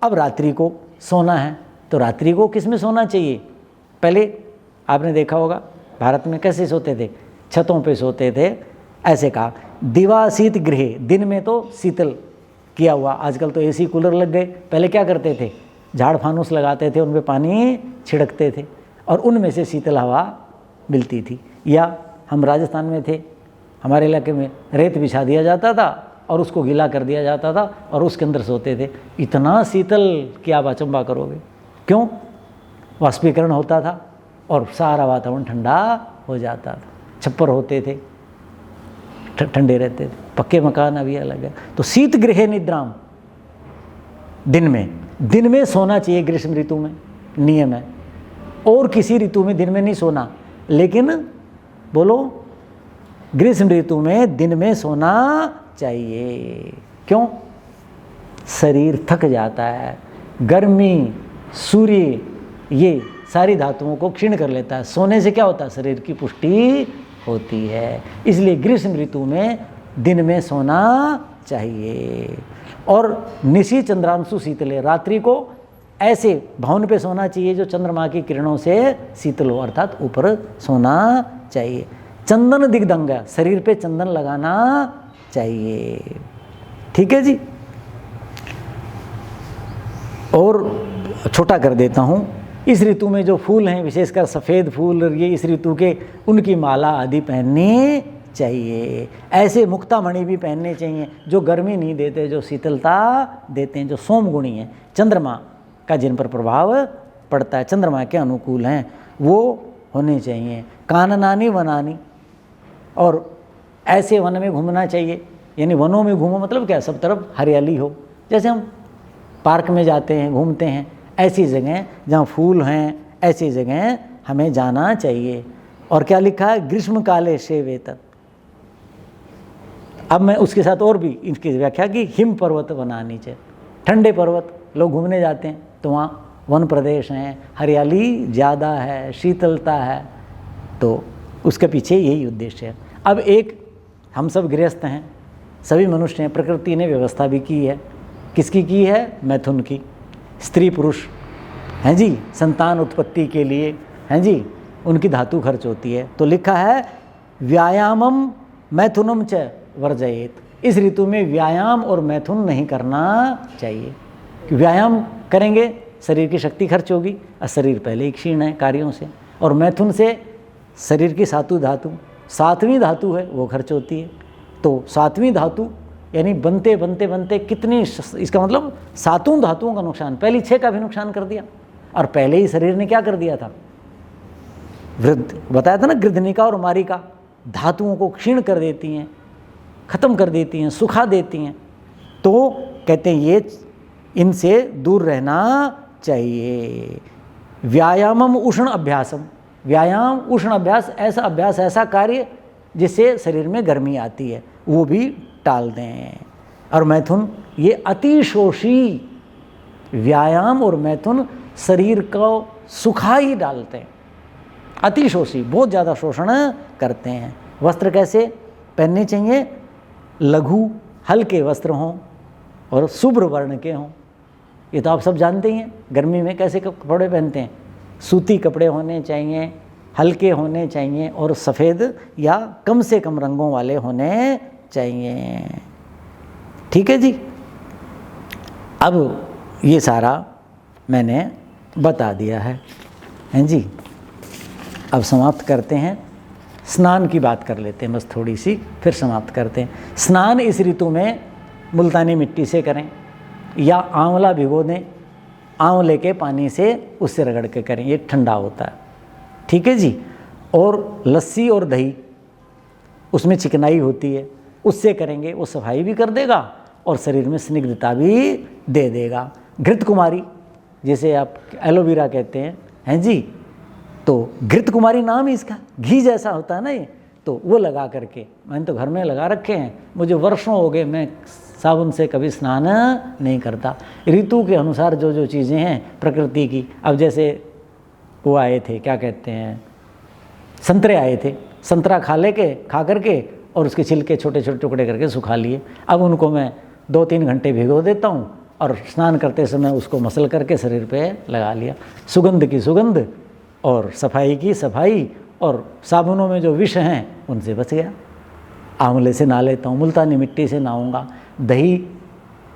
अब रात्रि को सोना है, तो रात्रि को किस में सोना चाहिए? पहले आपने देखा होगा भारत में कैसे सोते थे, छतों पे सोते थे। ऐसे कहा दिवाशीत गृह, दिन में तो शीतल किया हुआ, आजकल तो एसी कूलर लग गए, पहले क्या करते थे, झाड़ फानूस लगाते थे, उनमें पानी छिड़कते थे और उनमें से शीतल हवा मिलती थी। या हम राजस्थान में थे, हमारे इलाके में रेत बिछा दिया जाता था और उसको गीला कर दिया जाता था और उसके अंदर सोते थे। इतना शीतल कि आप अचंभा करोगे। क्यों? वाष्पीकरण होता था और सारा वातावरण ठंडा हो जाता था, छप्पर होते थे, ठंडे रहते थे। पक्के मकान अभी अलग है। तो शीत गृहे निद्राम, दिन में सोना चाहिए ग्रीष्म ऋतु में, नियम है। और किसी ऋतु में दिन में नहीं सोना, लेकिन बोलो ग्रीष्म ऋतु में दिन में सोना चाहिए। क्यों? शरीर थक जाता है, गर्मी, सूर्य, ये सारी धातुओं को क्षीण कर लेता है। सोने से क्या होता है? शरीर की पुष्टि होती है। इसलिए ग्रीष्म ऋतु में दिन में सोना चाहिए। और निशी चंद्रांशु शीतले, रात्रि को ऐसे भवन पे सोना चाहिए जो चंद्रमा की किरणों से शीतल हो, अर्थात ऊपर सोना चाहिए। चंदन दिग्दंग, शरीर पे चंदन लगाना चाहिए। ठीक है जी। और छोटा कर देता हूँ, इस ऋतु में जो फूल हैं, विशेषकर सफ़ेद फूल, ये इस ऋतु के, उनकी माला आदि पहननी चाहिए। ऐसे मुक्तामणि भी पहनने चाहिए जो गर्मी नहीं देते, जो शीतलता देते हैं, जो सोम गुणी हैं, चंद्रमा का जिन पर प्रभाव पड़ता है, चंद्रमा के अनुकूल हैं, वो होने चाहिए। काननानी वनानी, और ऐसे वन में घूमना चाहिए, यानी वनों में घूमो मतलब क्या, सब तरफ हरियाली हो। जैसे हम पार्क में जाते हैं, घूमते हैं, ऐसी जगह जहाँ फूल हैं, ऐसी जगह हमें जाना चाहिए। और क्या लिखा है? ग्रीष्म काले सेवेत। अब मैं उसके साथ और भी इनकी व्याख्या की, हिम पर्वत बनानी चाहिए। ठंडे पर्वत लोग घूमने जाते हैं तो वहाँ वन प्रदेश हैं, हरियाली ज़्यादा है, शीतलता है, तो उसके पीछे यही उद्देश्य है। अब एक, हम सब गृहस्थ हैं, सभी मनुष्य हैं, प्रकृति ने व्यवस्था भी की है। किसकी की है? मैथुन की। स्त्री पुरुष हैं जी, संतान उत्पत्ति के लिए हैं जी, उनकी धातु खर्च होती है। तो लिखा है व्यायामम मैथुनम च वर्जयेत। इस ऋतु में व्यायाम और मैथुन नहीं करना चाहिए। व्यायाम करेंगे शरीर की शक्ति खर्च होगी, और शरीर पहले ही क्षीण है कार्यों से, और मैथुन से शरीर की सातवीं धातु है वो खर्च होती है। तो सातवीं धातु यानी बनते बनते बनते कितनी, इसका मतलब सातों धातुओं का नुकसान, पहली 6 का भी नुकसान कर दिया। और पहले ही शरीर ने क्या कर दिया था? वृद्ध, बताया था ना, गृद्धनिका और मारिका धातुओं को क्षीण कर देती हैं, खत्म कर देती हैं, सुखा देती हैं। तो कहते हैं ये इनसे दूर रहना चाहिए। व्यायामम उष्ण अभ्यासम, व्यायाम उष्ण अभ्यास, ऐसा अभ्यास, ऐसा कार्य जिससे शरीर में गर्मी आती है, वो भी टाल दें। और मैथुन, ये अतिशोषी, व्यायाम और मैथुन शरीर को सुखा ही डालते हैं। अतिशोषी, बहुत ज़्यादा शोषण करते हैं। वस्त्र कैसे पहनने चाहिए? लघु हल्के वस्त्र हों और शुभ्र वर्ण के हों। ये तो आप सब जानते ही हैं, गर्मी में कैसे कपड़े पहनते हैं। सूती कपड़े होने चाहिए, हल्के होने चाहिए और सफ़ेद या कम से कम रंगों वाले होने चाहिए। ठीक है जी। अब ये सारा मैंने बता दिया है, हैं जी। अब समाप्त करते हैं, स्नान की बात कर लेते हैं बस थोड़ी सी, फिर समाप्त करते हैं। स्नान इस ऋतु में मुल्तानी मिट्टी से करें या आंवला भिगो दें, आंवले के पानी से उससे रगड़ के करें, ये ठंडा होता है। ठीक है जी। और लस्सी और दही, उसमें चिकनाई होती है, उससे करेंगे, वो सफाई भी कर देगा और शरीर में स्निग्धता भी दे देगा। घृत कुमारी, जैसे आप एलोवेरा कहते हैं जी, तो घृत कुमारी नाम ही इसका, घी जैसा होता है ना ये, तो वो लगा करके, मैंने तो घर में लगा रखे हैं, मुझे वर्षों हो गए, मैं साबुन से कभी स्नान नहीं करता। ऋतु के अनुसार जो जो चीज़ें हैं प्रकृति की, अब जैसे वो आए थे, क्या कहते हैं, संतरे आए थे, संतरा खा करके और उसके छिलके छोटे छोटे टुकड़े करके सुखा लिए। अब उनको मैं 2-3 घंटे भिगो देता हूँ और स्नान करते समय उसको मसल करके शरीर पे लगा लिया। सुगंध की सुगंध और सफाई की सफाई, और साबुनों में जो विष हैं उनसे बच गया। आंवले से नहा लेता हूँ, मुल्तानी मिट्टी से नहाऊंगा, दही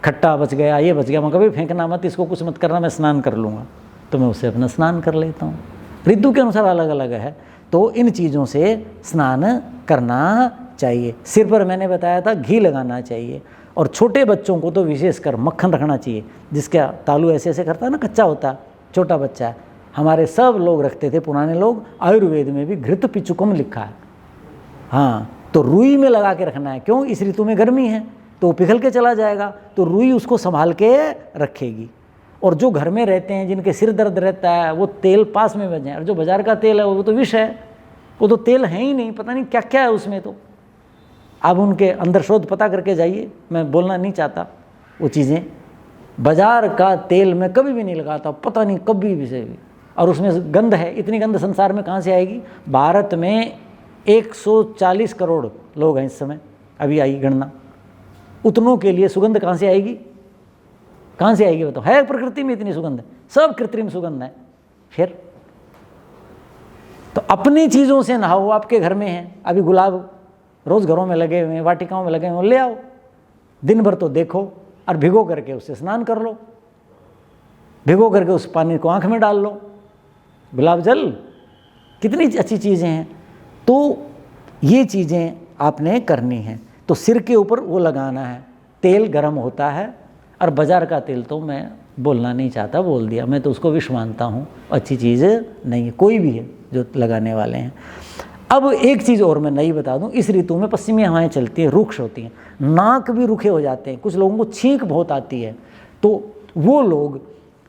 खट्टा बच गया, ये बच गया, मैं कभी फेंकना मत, इसको कुछ मत करना, मैं स्नान कर लूँगा, तो मैं उससे अपना स्नान कर लेता हूँ। ऋतु के अनुसार अलग अलग है, तो इन चीज़ों से स्नान करना चाहिए। सिर पर मैंने बताया था घी लगाना चाहिए, और छोटे बच्चों को तो विशेषकर मक्खन रखना चाहिए, जिसका तालू ऐसे ऐसे करता है ना, कच्चा होता है, छोटा बच्चा है। हमारे सब लोग रखते थे, पुराने लोग, आयुर्वेद में भी घृत पिचुकम लिखा है। हाँ, तो रुई में लगा के रखना है। क्यों? इस ऋतु में गर्मी है तो पिघल के चला जाएगा, तो रुई उसको संभाल के रखेगी। और जो घर में रहते हैं, जिनके सिर दर्द रहता है, वो तेल पास में बच जाए। और जो बाजार का तेल है वो तो विष है, वो तो तेल है ही नहीं, पता नहीं क्या क्या है उसमें। तो आप उनके अंदर शोध पता करके जाइए, मैं बोलना नहीं चाहता वो चीज़ें। बाजार का तेल मैं कभी भी नहीं लगाता, पता नहीं कभी भी से भी। और उसमें गंध है, इतनी गंध संसार में कहाँ से आएगी? भारत में 140 करोड़ लोग हैं इस समय, अभी आई गणना। उतनों के लिए सुगंध कहाँ से आएगी? कहाँ से आएगी बताओ? है प्रकृति में इतनी सुगंध? सब कृत्रिम सुगंध है। फिर तो अपनी चीज़ों से नहाओ। आपके घर में है अभी गुलाब, रोज़ घरों में लगे हुए हैं, वाटिकाओं में लगे हुए हैं, ले आओ, दिन भर तो देखो, और भिगो करके उससे स्नान कर लो। भिगो करके उस पानी को आँख में डाल लो, गुलाब जल, कितनी अच्छी चीज़ें हैं। तो ये चीज़ें आपने करनी हैं। तो सिर के ऊपर वो लगाना है, तेल गर्म होता है। और बाजार का तेल तो मैं बोलना नहीं चाहता, बोल दिया, मैं तो उसको विष मानता हूँ, अच्छी चीज़ नहीं है, कोई भी है जो लगाने वाले हैं। अब एक चीज़ और मैं नई बता दूं, इस ऋतु में पश्चिमी हवाएं चलती हैं, रुक्ष होती हैं, नाक भी रुखे हो जाते हैं, कुछ लोगों को छींक बहुत आती है। तो वो लोग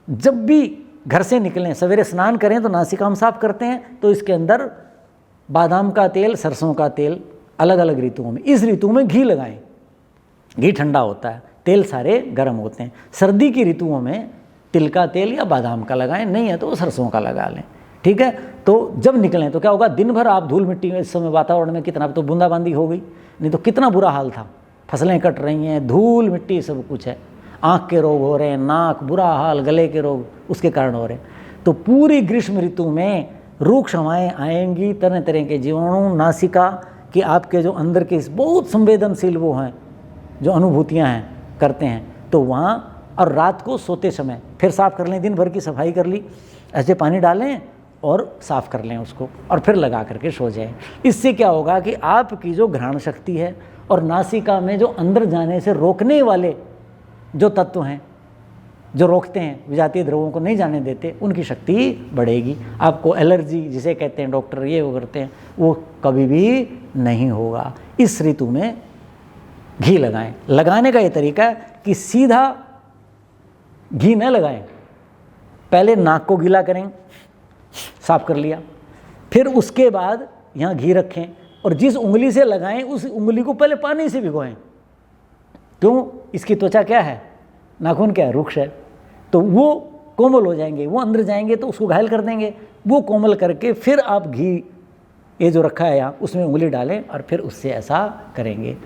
जब भी घर से निकलें, सवेरे स्नान करें तो नासिका हम साफ करते हैं, तो इसके अंदर बादाम का तेल, सरसों का तेल, अलग अलग ऋतुओं में, इस ऋतु में घी लगाएं। घी ठंडा होता है, तेल सारे गर्म होते हैं। सर्दी की ऋतुओं में तिल का तेल या बादाम का लगाएं, नहीं है तो सरसों का लगा लें, ठीक है। तो जब निकलें तो क्या होगा, दिन भर आप धूल मिट्टी में, इस समय वातावरण में कितना, तो बूंदाबांदी हो गई, नहीं तो कितना बुरा हाल था, फसलें कट रही हैं, धूल मिट्टी सब कुछ है, आँख के रोग हो रहे हैं, नाक, बुरा हाल, गले के रोग उसके कारण हो रहे हैं। तो पूरी ग्रीष्म ऋतु में रुक्ष हवाएं आएंगी, तरह तरह के जीवाणु, नासिका कि आपके जो अंदर के बहुत संवेदनशील वो हैं, जो अनुभूतियाँ हैं, करते हैं, तो वहाँ। और रात को सोते समय फिर साफ़ कर लें, दिन भर की सफाई कर ली, ऐसे पानी डालें और साफ़ कर लें उसको, और फिर लगा करके सो जाएं। इससे क्या होगा कि आपकी जो घ्राण शक्ति है और नासिका में जो अंदर जाने से रोकने वाले जो तत्व हैं, जो रोकते हैं, विजातीय द्रव्यों को नहीं जाने देते, उनकी शक्ति बढ़ेगी। आपको एलर्जी जिसे कहते हैं डॉक्टर, ये वो करते हैं, वो कभी भी नहीं होगा। इस ऋतु में घी लगाएं। लगाने का ये तरीका है कि सीधा घी न लगाएं, पहले नाक को गीला करें, साफ कर लिया, फिर उसके बाद यहाँ घी रखें, और जिस उंगली से लगाएं उस उंगली को पहले पानी से भिगोएं। क्यों? इसकी त्वचा क्या है, नाखून क्या है, रुक्ष है, तो वो कोमल हो जाएंगे, वो अंदर जाएंगे तो उसको घायल कर देंगे। वो कोमल करके फिर आप घी, ये जो रखा है यहाँ, उसमें उंगली डालें और फिर उससे ऐसा करेंगे।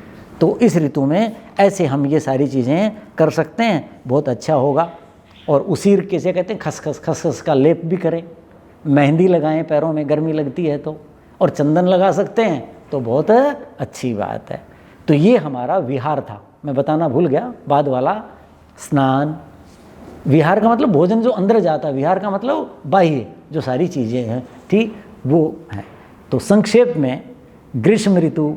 तो इस ऋतु में ऐसे हम ये सारी चीज़ें कर सकते हैं, बहुत अच्छा होगा। और उसीर कैसे कहते हैं, खसखस, खसखस का लेप भी करें, मेहंदी लगाएं, पैरों में गर्मी लगती है तो, और चंदन लगा सकते हैं तो बहुत अच्छी बात है। तो ये हमारा विहार था, मैं बताना भूल गया, बाद वाला स्नान। विहार का मतलब भोजन जो अंदर जाता है, विहार का मतलब बाह्य जो सारी चीज़ें हैं, ठीक, वो है। तो संक्षेप में ग्रीष्म ऋतु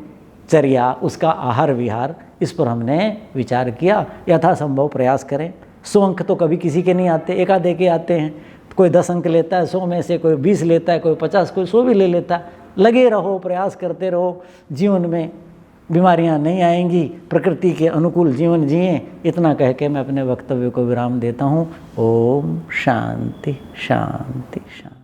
चर्या, उसका आहार विहार, इस पर हमने विचार किया। यथासंभव प्रयास करें। 100 अंक तो कभी किसी के नहीं आते, एक आधे के आते हैं। कोई 10 अंक लेता है 100 में से, कोई 20 लेता है, कोई 50, कोई 100 भी ले लेता है। लगे रहो, प्रयास करते रहो, जीवन में बीमारियां नहीं आएंगी, प्रकृति के अनुकूल जीवन जिएं। इतना कह के मैं अपने वक्तव्य को विराम देता हूँ। ओम शांति शांति शांति।